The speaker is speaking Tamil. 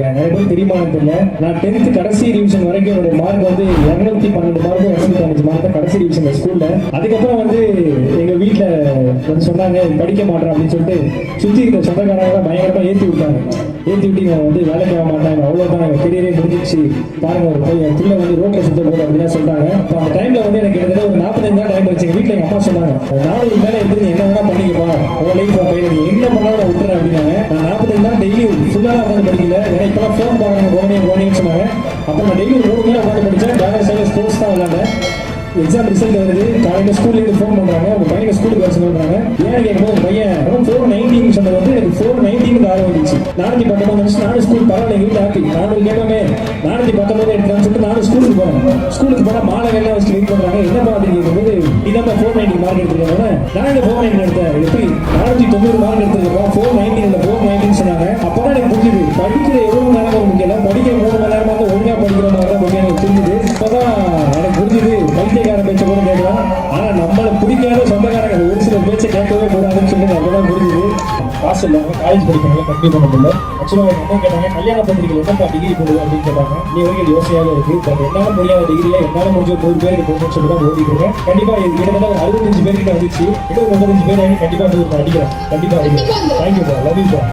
நிறைய பேர் தெரியுமான்னு தெரியல. நான் 10th கடைசி டிவிஷன் வரைக்கும் என்னுடைய மார்க் வந்து 212 மார்க்கும் 215 மார்க் தான் கடைசி டிவிஷன் ஸ்கூல்ல. அதுக்கப்புறம் வந்து எங்க வீட்டுல வந்து சொன்னாங்க படிக்க மாட்டேன் அப்படின்னு சொல்லிட்டு சுத்தி இருக்கிற சொந்தக்காரங்க பயங்கரமா ஏற்றி விட்டாங்க. ஏற்றி விட்டு நான் வந்து வேலைக்கு ஆக மாட்டாங்க, அவ்வளவுதான் எங்க கெரியரே முடிஞ்சிச்சு, பாருங்க ஒரு பையன் பிள்ளை வந்து ரோட்ல சுத்த போகுது அப்படின்னு சொல்றாங்க. அப்ப அந்த டைம்ல வந்து எனக்கு கிட்டத்தட்ட ஒரு 45 நாள் டைம் வச்சு எங்க வீட்டுல எங்க அம்மா சொன்னாங்க, நாளைக்கு மேல எடுத்து என்ன வேணா பண்ணிக்கப்பா, உங்க லைஃப் பையன் நீ என்ன பண்ணாலும் நான் விட்டுறேன் அப்படின்னாங்க. நான் 45 நாள் டெய்லி ஃபுல்லா உட்காந்து படிக்கல, ஏன்னா இப்பெல்லாம் ஃபோன் பாருங்க போனேன்னு சொன்னாங்க. அப்ப நான் டெய்லி 3 மணி நேரம் உட்காந்து படிச்சேன். பேலன்ஸ் சைடு ஸ்போர்ட்ஸ் தான் விளையாண்டேன். எக்ஸாம் ரிசல்ட் வருது, காலையில் ஸ்கூல்லேருந்து ஃபோன் பண்ணுறாங்க, உங்கள் பையனை ஸ்கூலுக்கு வர சொல்கிறாங்க. ஏன்னு கேட்கும்போது உங்கள் பையன் 490 சொன்னது வந்து எனக்கு 419 ஆரம்பம் வந்துச்சு. 419 வந்துச்சு. நானும் ஸ்கூல் பரவாயில்ல, எங்கள் வீட்டில் ஹாப்பி. நானும் கேட்காமே 419 எடுத்தான்னு சொல்லிட்டு நானும் ஸ்கூலுக்கு போனேன். ஸ்கூலுக்கு போனால் மாலை வேலை வச்சு வெயிட் பண்ணுறாங்க. என்னப்பா அப்படின்னு கேட்கும்போது இதான் 490 மார்க் எடுத்துருக்கேன். நான் இந்த 490 எடுத்தேன், எப்படி 490 மார்க் எடுத்துருக்கோம், 419 இல்லை 419 சொன்னாங்க. அப்போ தான் எனக்கு புரிஞ்சுது படிக்கிற எவ்வளோ நேரம் முக்கியம், படிக்க 3 மணி நேரமாக தான் ஒழுங்காக படிக்கிற மாதிரி தான் முக்கியம் எனக்கு புரிஞ்சுது. அப்போதான் எனக்கு புரிஞ்சுது பைத்தியக்கார பேச்சை கூட கேட்கலாம், ஆனா நம்மளை பிடிக்காத சொந்தக்காரங்க ஒரு சில பேச்சை கேட்கவே கூடாதுன்னு சொல்லி அப்பதான் புரிஞ்சுது. காசு இல்லாம காலேஜ் படிக்கணும் கண்டிப்பா பண்ணல. ஆக்சுவலா எங்க அம்மா கேட்டாங்க கல்யாண பத்திரிகை என்னப்பா டிகிரி போடுவோம் அப்படின்னு கேட்டாங்க. நீ வரைக்கும் யோசனையாக இருக்கு, பட் என்னால முடியாத டிகிரியா என்னால முடிஞ்ச 100 பேருக்கு போகணும்னு சொல்லி தான் ஓடிட்டு இருக்கேன். கண்டிப்பா கிட்டத்தட்ட ஒரு 65 பேர்கிட்ட வந்துச்சு. இன்னும் 35 பேர் கண்டிப்பா அடிக்கிறேன். கண்டிப்பா அடிக்கிறேன். Thank you, love you.